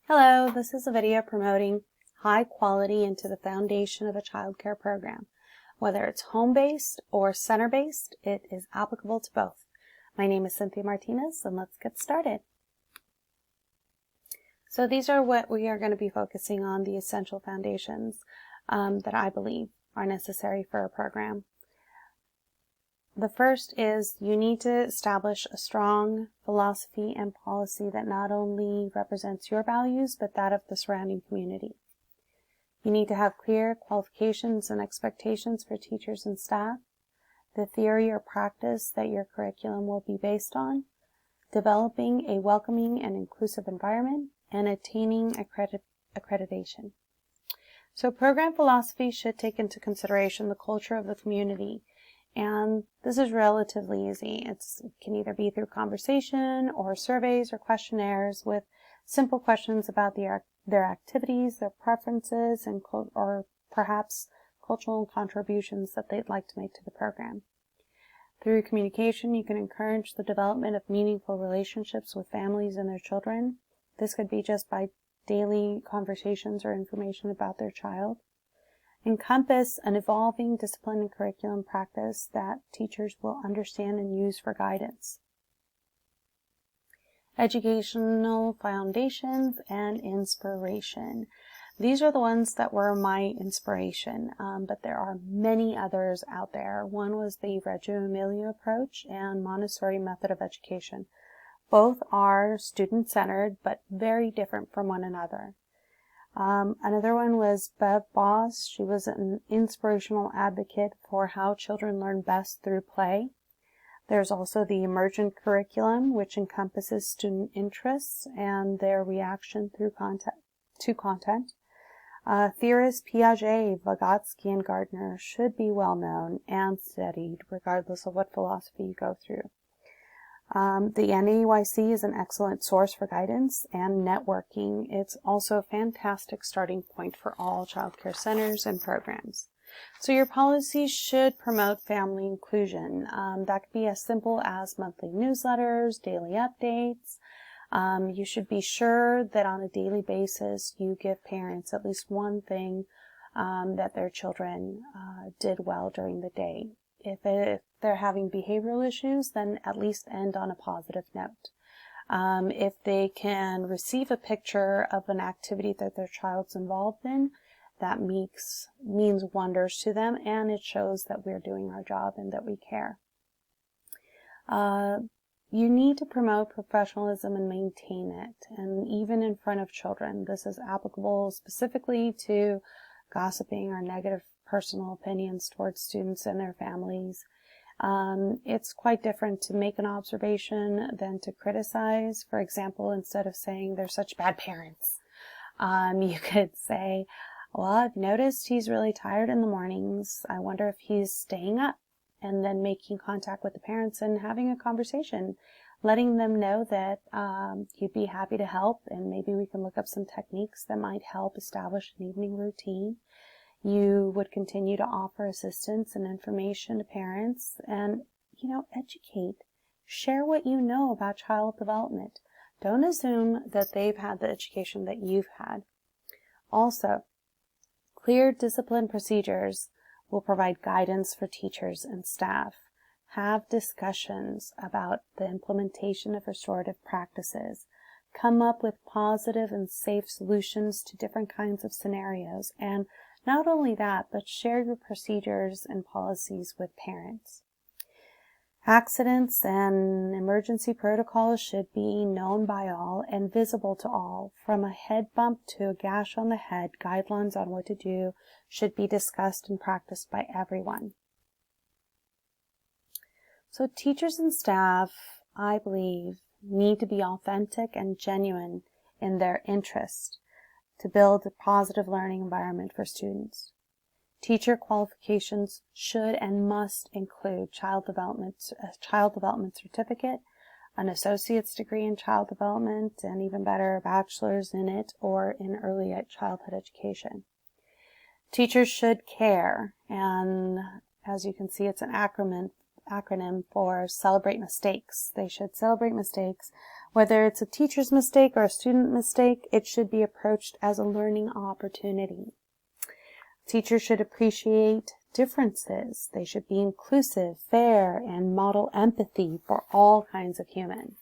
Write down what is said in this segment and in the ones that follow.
Hello, this is a video promoting high quality into the foundation of a child care program. Whether it's home-based or center-based, it is applicable to both. My name is Cynthia Martinez, and let's get started. So these are what we are going to be focusing on, the essential foundations that I believe are necessary for a program. The first is you need to establish a strong philosophy and policy that not only represents your values, but that of the surrounding community. You need to have clear qualifications and expectations for teachers and staff, the theory or practice that your curriculum will be based on, developing a welcoming and inclusive environment, and attaining accreditation. So program philosophy should take into consideration the culture of the community. And this is relatively easy. It can either be through conversation or surveys or questionnaires with simple questions about their activities, their preferences, or perhaps cultural contributions that they'd like to make to the program. Through communication, you can encourage the development of meaningful relationships with families and their children. This could be just by daily conversations or information about their child. Encompass an evolving discipline and curriculum practice that teachers will understand and use for guidance. Educational foundations and inspiration. These are the ones that were my inspiration, but there are many others out there. One was the Reggio Emilia approach and Montessori method of education. Both are student-centered, but very different from one another. Another one was Bev Boss. She was an inspirational advocate for how children learn best through play. There's also the emergent curriculum, which encompasses student interests and their reaction through content. Theorists Piaget, Vygotsky, and Gardner should be well known and studied, regardless of what philosophy you go through. The NAEYC is an excellent source for guidance and networking. It's also a fantastic starting point for all child care centers and programs. So your policies should promote family inclusion. That could be as simple as monthly newsletters, daily updates. You should be sure that on a daily basis you give parents at least one thing that their children did well during the day. If they're having behavioral issues, then at least end on a positive note. If they can receive a picture of an activity that their child's involved in, that means wonders to them, and it shows that we're doing our job and that we care. You need to promote professionalism and maintain it, and even in front of children. This is applicable specifically to gossiping or negative personal opinions towards students and their families. It's quite different to make an observation than to criticize. For example, instead of saying they're such bad parents, you could say, well, I've noticed he's really tired in the mornings. I wonder if he's staying up. And then making contact with the parents and having a conversation, letting them know that you'd be happy to help, and maybe we can look up some techniques that might help establish an evening routine. You would continue to offer assistance and information to parents and, educate. Share what you know about child development. Don't assume that they've had the education that you've had. Also, clear discipline procedures will provide guidance for teachers and staff. Have discussions about the implementation of restorative practices. Come up with positive and safe solutions to different kinds of scenarios. And not only that, but share your procedures and policies with parents. Accidents and emergency protocols should be known by all and visible to all. From a head bump to a gash on the head, guidelines on what to do should be discussed and practiced by everyone. So teachers and staff, I believe, need to be authentic and genuine in their interest to build a positive learning environment for students. Teacher qualifications should and must include a child development certificate, an associate's degree in child development, and even better, a bachelor's in it or in early childhood education. Teachers should care, and as you can see, it's an acronym for celebrate mistakes. They should celebrate mistakes Whether it's a teacher's mistake or a student mistake, it should be approached as a learning opportunity. Teachers should appreciate differences. They should be inclusive, fair, and model empathy for all kinds of humans.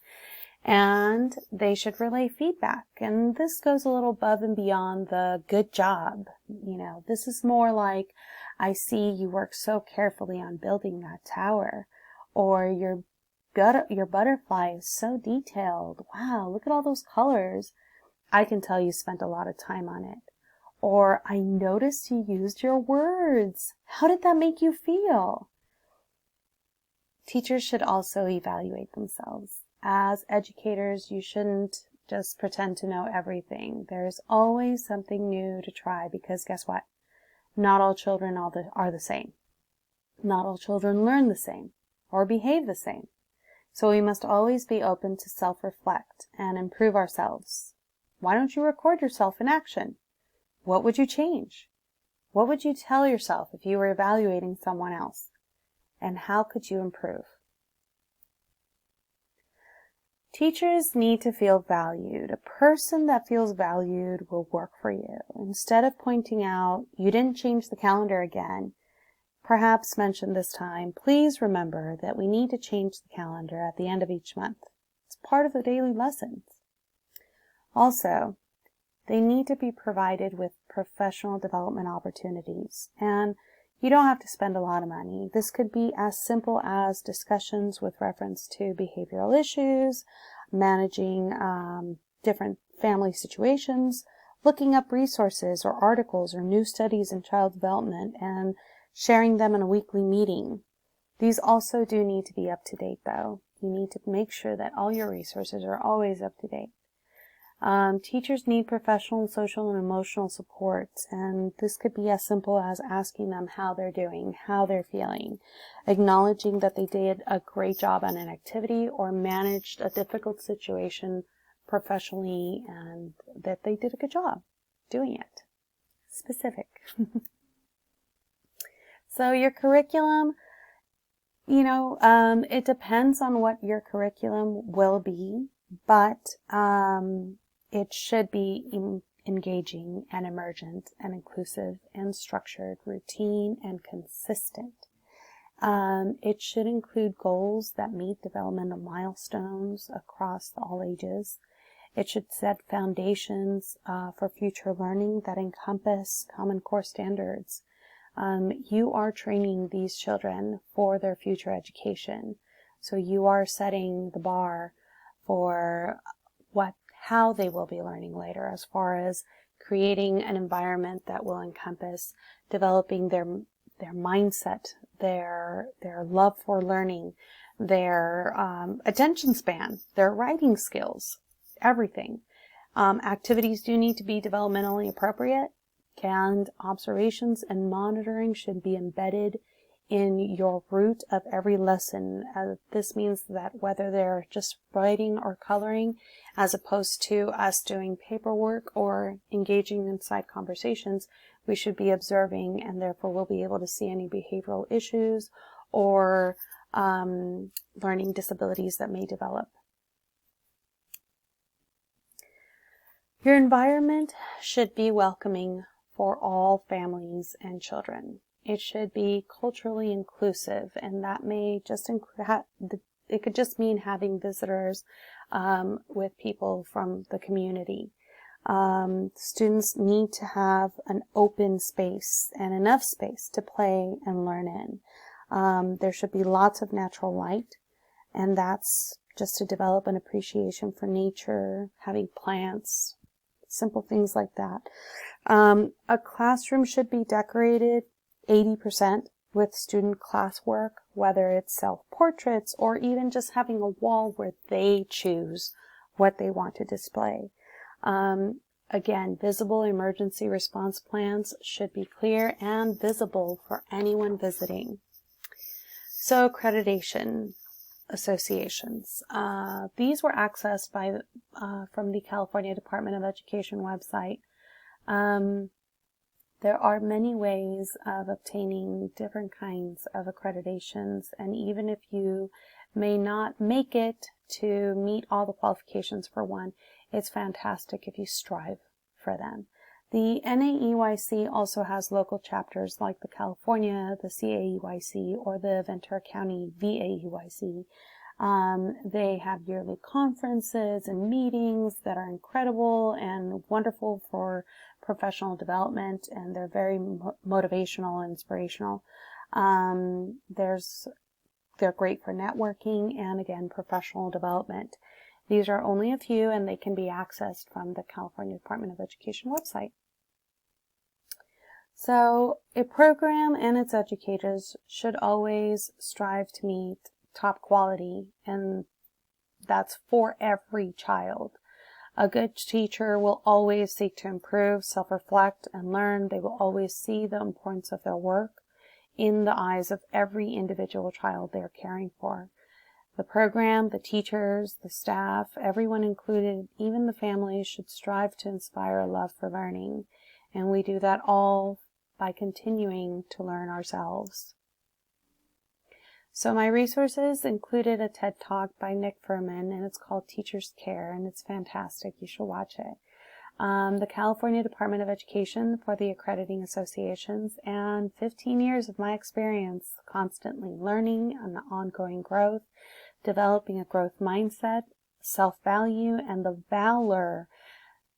And they should relay feedback. And this goes a little above and beyond the good job. This is more like, I see you work so carefully on building that tower. Or your butterfly is so detailed. Wow, look at all those colors. I can tell you spent a lot of time on it. Or, I noticed you used your words. How did that make you feel? Teachers should also evaluate themselves. As educators, you shouldn't just pretend to know everything. There's always something new to try, because guess what? Not all children are the same. Not all children learn the same or behave the same. So we must always be open to self-reflect and improve ourselves. Why don't you record yourself in action? What would you change? What would you tell yourself if you were evaluating someone else? And how could you improve? Teachers need to feel valued. A person that feels valued will work for you. Instead of pointing out, you didn't change the calendar again, perhaps mention this time, please remember that we need to change the calendar at the end of each month. It's part of the daily lessons. Also, they need to be provided with professional development opportunities. And you don't have to spend a lot of money. This could be as simple as discussions with reference to behavioral issues, managing different family situations, looking up resources or articles or new studies in child development and sharing them in a weekly meeting. These also do need to be up to date though. You need to make sure that all your resources are always up to date. Teachers need professional, social, and emotional support, and this could be as simple as asking them how they're doing, how they're feeling, acknowledging that they did a great job on an activity or managed a difficult situation professionally and that they did a good job doing it. Specific. So your curriculum, it depends on what your curriculum will be, but it should be engaging and emergent and inclusive and structured, routine and consistent. It should include goals that meet developmental milestones across all ages. It should set foundations for future learning that encompass Common Core standards. You are training these children for their future education. So you are setting the bar for how they will be learning later, as far as creating an environment that will encompass developing their mindset, their love for learning, their attention span, their writing skills, everything. Activities do need to be developmentally appropriate, and observations and monitoring should be embedded in your root of every lesson. This means that whether they're just writing or coloring, as opposed to us doing paperwork or engaging in side conversations, we should be observing, and therefore we'll be able to see any behavioral issues or learning disabilities that may develop. Your environment should be welcoming for all families and children. It should be culturally inclusive, and that may just it could just mean having visitors with people from the community. Students need to have an open space and enough space to play and learn in. There should be lots of natural light, and that's just to develop an appreciation for nature, having plants, simple things like that. A classroom should be decorated 80% with student classwork, whether it's self-portraits or even just having a wall where they choose what they want to display. Again, visible emergency response plans should be clear and visible for anyone visiting. So accreditation associations. These were accessed from the California Department of Education website. There are many ways of obtaining different kinds of accreditations, and even if you may not make it to meet all the qualifications for one, it's fantastic if you strive for them. The NAEYC also has local chapters like the California, the CAEYC, or the Ventura County VAEYC. They have yearly conferences and meetings that are incredible and wonderful for professional development, and they're very motivational and inspirational. They're great for networking and, again, professional development. These are only a few, and they can be accessed from the California Department of Education website. So a program and its educators should always strive to meet top quality, and that's for every child. A good teacher will always seek to improve, self-reflect, and learn. They will always see the importance of their work in the eyes of every individual child they're caring for. The program, the teachers, the staff, everyone included, even the families, should strive to inspire a love for learning. And we do that all by continuing to learn ourselves. So my resources included a TED Talk by Nick Furman, and it's called Teachers Care, and it's fantastic. You should watch it. The California Department of Education for the accrediting associations, and 15 years of my experience constantly learning and ongoing growth, developing a growth mindset, self-value, and the valor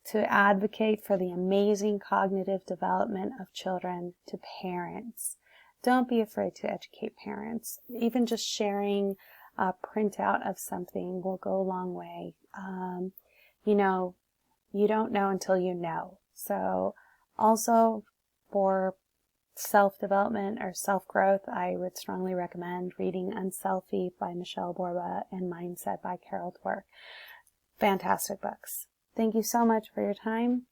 to advocate for the amazing cognitive development of children to parents. Don't be afraid to educate parents. Even just sharing a printout of something will go a long way. You don't know until you know. So also for self-development or self-growth, I would strongly recommend reading Unselfie by Michelle Borba and Mindset by Carol Dweck. Fantastic books. Thank you so much for your time.